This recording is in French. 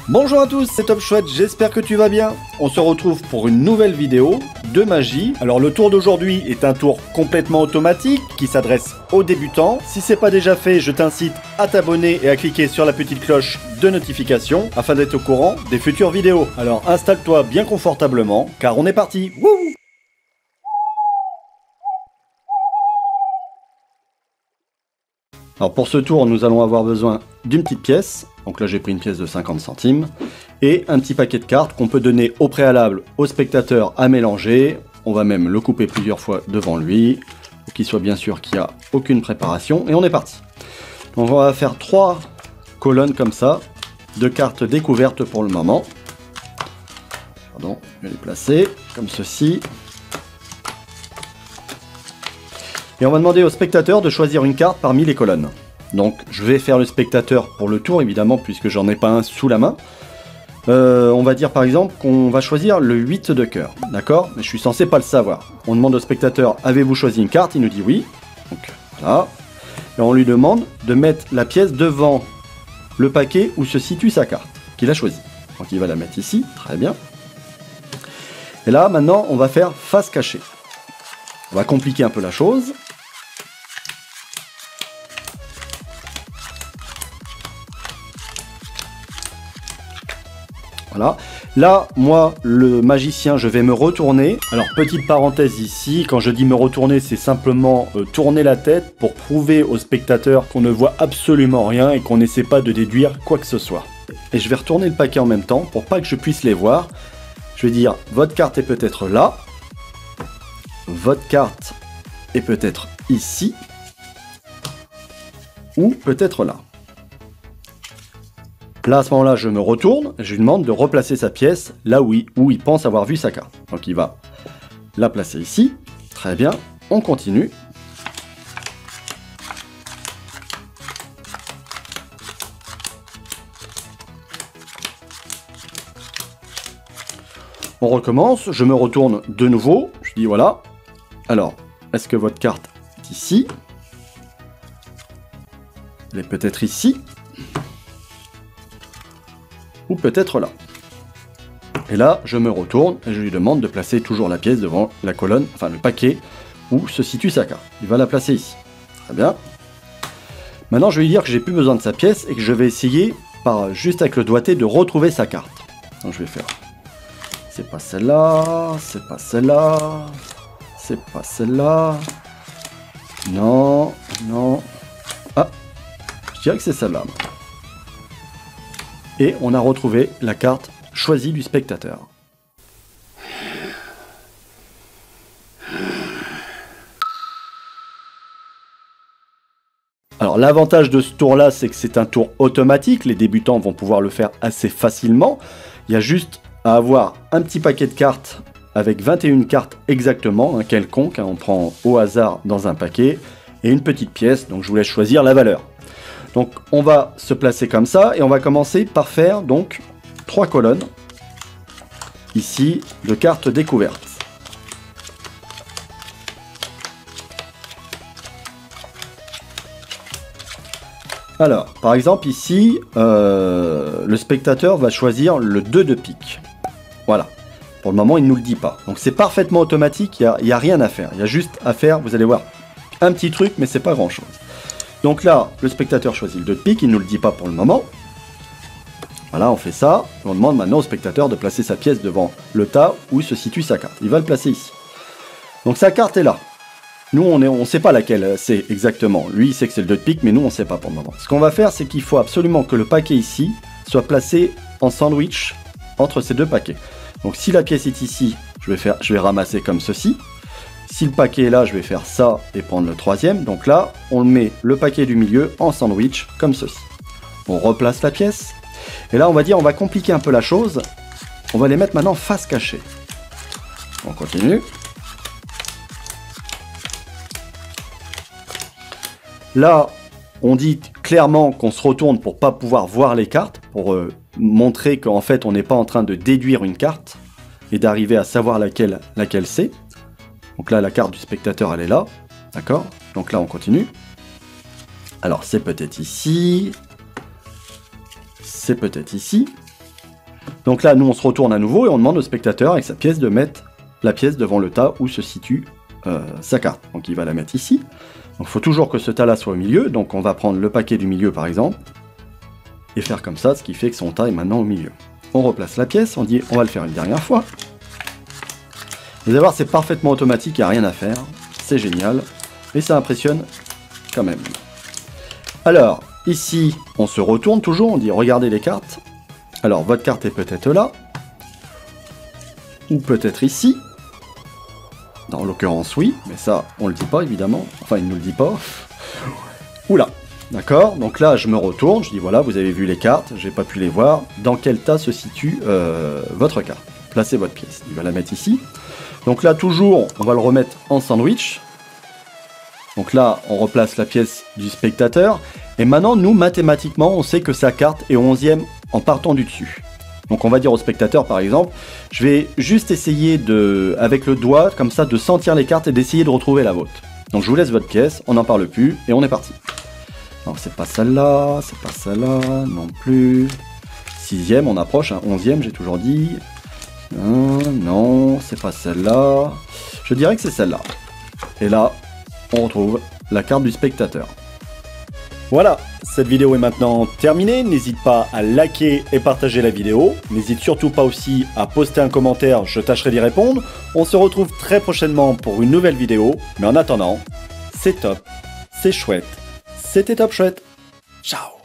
Bonjour à tous, c'est Top Chouette, j'espère que tu vas bien. On se retrouve pour une nouvelle vidéo de magie. Alors le tour d'aujourd'hui est un tour complètement automatique qui s'adresse aux débutants. Si c'est pas déjà fait, je t'incite à t'abonner et à cliquer sur la petite cloche de notification afin d'être au courant des futures vidéos. Alors installe-toi bien confortablement car on est parti. Wouh! Alors pour ce tour, nous allons avoir besoin d'une petite pièce. Donc là j'ai pris une pièce de 50 centimes. Et un petit paquet de cartes qu'on peut donner au préalable au spectateur à mélanger. On va même le couper plusieurs fois devant lui. Pour qu'il soit bien sûr qu'il n'y a aucune préparation. Et on est parti. Donc on va faire 3 colonnes comme ça. De cartes découvertes pour le moment. Pardon, je vais les placer comme ceci. Et on va demander au spectateur de choisir une carte parmi les colonnes. Donc je vais faire le spectateur pour le tour évidemment puisque j'en ai pas un sous la main. On va dire par exemple qu'on va choisir le 8 de cœur, d'accord? Mais je suis censé pas le savoir. On demande au spectateur, avez-vous choisi une carte? Il nous dit oui. Donc là. Et on lui demande de mettre la pièce devant le paquet où se situe sa carte qu'il a choisie. Donc il va la mettre ici, très bien. Et là maintenant on va faire face cachée. On va compliquer un peu la chose. Voilà. Là, moi, le magicien, je vais me retourner. Alors, petite parenthèse ici, quand je dis me retourner, c'est simplement tourner la tête pour prouver au spectateur qu'on ne voit absolument rien et qu'on n'essaie pas de déduire quoi que ce soit. Et je vais retourner le paquet en même temps pour pas que je puisse les voir. Je vais dire, votre carte est peut-être là. Votre carte est peut-être ici. Ou peut-être là. Là, à ce moment-là, je me retourne, je lui demande de replacer sa pièce là où il pense avoir vu sa carte. Donc il va la placer ici. Très bien, on continue. On recommence, je me retourne de nouveau, je dis voilà. Alors, est-ce que votre carte est ici? Elle est peut-être ici. Ou peut-être là. Et là, je me retourne et je lui demande de placer toujours la pièce devant la colonne, enfin le paquet, où se situe sa carte. Il va la placer ici. Très bien. Maintenant, je vais lui dire que j'ai plus besoin de sa pièce et que je vais essayer, juste avec le doigté, de retrouver sa carte. Donc je vais faire... C'est pas celle-là, c'est pas celle-là, c'est pas celle-là. Non, non. Ah, je dirais que c'est celle-là. Et on a retrouvé la carte choisie du spectateur. Alors l'avantage de ce tour-là, c'est que c'est un tour automatique. Les débutants vont pouvoir le faire assez facilement. Il y a juste à avoir un petit paquet de cartes avec 21 cartes exactement, un quelconque, on prend au hasard dans un paquet, et une petite pièce, donc je vous laisse choisir la valeur. Donc on va se placer comme ça et on va commencer par faire donc 3 colonnes ici de cartes découvertes. Alors par exemple ici le spectateur va choisir le 2 de pique. Voilà. Pour le moment il ne nous le dit pas. Donc c'est parfaitement automatique, il n'y a rien à faire. Il y a juste à faire, vous allez voir, un petit truc mais c'est pas grand chose. Donc là, le spectateur choisit le 2 de pique, il ne nous le dit pas pour le moment. Voilà, on fait ça. On demande maintenant au spectateur de placer sa pièce devant le tas où se situe sa carte. Il va le placer ici. Donc sa carte est là. Nous, on ne sait pas laquelle c'est exactement. Lui, il sait que c'est le 2 de pique, mais nous, on ne sait pas pour le moment. Ce qu'on va faire, c'est qu'il faut absolument que le paquet ici soit placé en sandwich entre ces deux paquets. Donc si la pièce est ici, je vais ramasser comme ceci. Si le paquet est là, je vais faire ça et prendre le troisième. Donc là, on met le paquet du milieu en sandwich, comme ceci. On replace la pièce. Et là, on va dire, on va compliquer un peu la chose. On va les mettre maintenant face cachée. On continue. Là, on dit clairement qu'on se retourne pour pas pouvoir voir les cartes, pour montrer qu'en fait, on n'est pas en train de déduire une carte et d'arriver à savoir laquelle c'est. Donc là, la carte du spectateur, elle est là. D'accord? Donc là, on continue. Alors, c'est peut-être ici. C'est peut-être ici. Donc là, nous, on se retourne à nouveau et on demande au spectateur avec sa pièce de mettre la pièce devant le tas où se situe sa carte. Donc il va la mettre ici. Donc il faut toujours que ce tas-là soit au milieu. Donc on va prendre le paquet du milieu par exemple et faire comme ça, ce qui fait que son tas est maintenant au milieu. On replace la pièce, on dit on va le faire une dernière fois. Vous allez voir, c'est parfaitement automatique, il n'y a rien à faire. C'est génial. Et ça impressionne quand même. Alors, ici, on se retourne toujours, on dit regardez les cartes. Alors, votre carte est peut-être là. Ou peut-être ici. Dans l'occurrence, oui, mais ça, on le dit pas, évidemment. Enfin, il ne nous le dit pas. Oula, d'accord. Donc là, je me retourne, je dis, voilà, vous avez vu les cartes, j'ai pas pu les voir. Dans quel tas se situe votre carte? Placez votre pièce. Il va la mettre ici. Donc là, toujours, on va le remettre en sandwich. Donc là, on replace la pièce du spectateur. Et maintenant, nous, mathématiquement, on sait que sa carte est 11e en partant du dessus. Donc on va dire au spectateur par exemple, je vais juste essayer avec le doigt, comme ça, de sentir les cartes et d'essayer de retrouver la vôtre. Donc je vous laisse votre pièce, on n'en parle plus, et on est parti. Alors c'est pas celle-là, c'est pas celle-là, non plus. 6e, on approche, hein. 11e, j'ai toujours dit. Non, c'est pas celle-là. Je dirais que c'est celle-là. Et là, on retrouve la carte du spectateur. Voilà, cette vidéo est maintenant terminée. N'hésite pas à liker et partager la vidéo. N'hésite surtout pas aussi à poster un commentaire, je tâcherai d'y répondre. On se retrouve très prochainement pour une nouvelle vidéo. Mais en attendant, c'est top, c'est chouette, c'était top chouette. Ciao.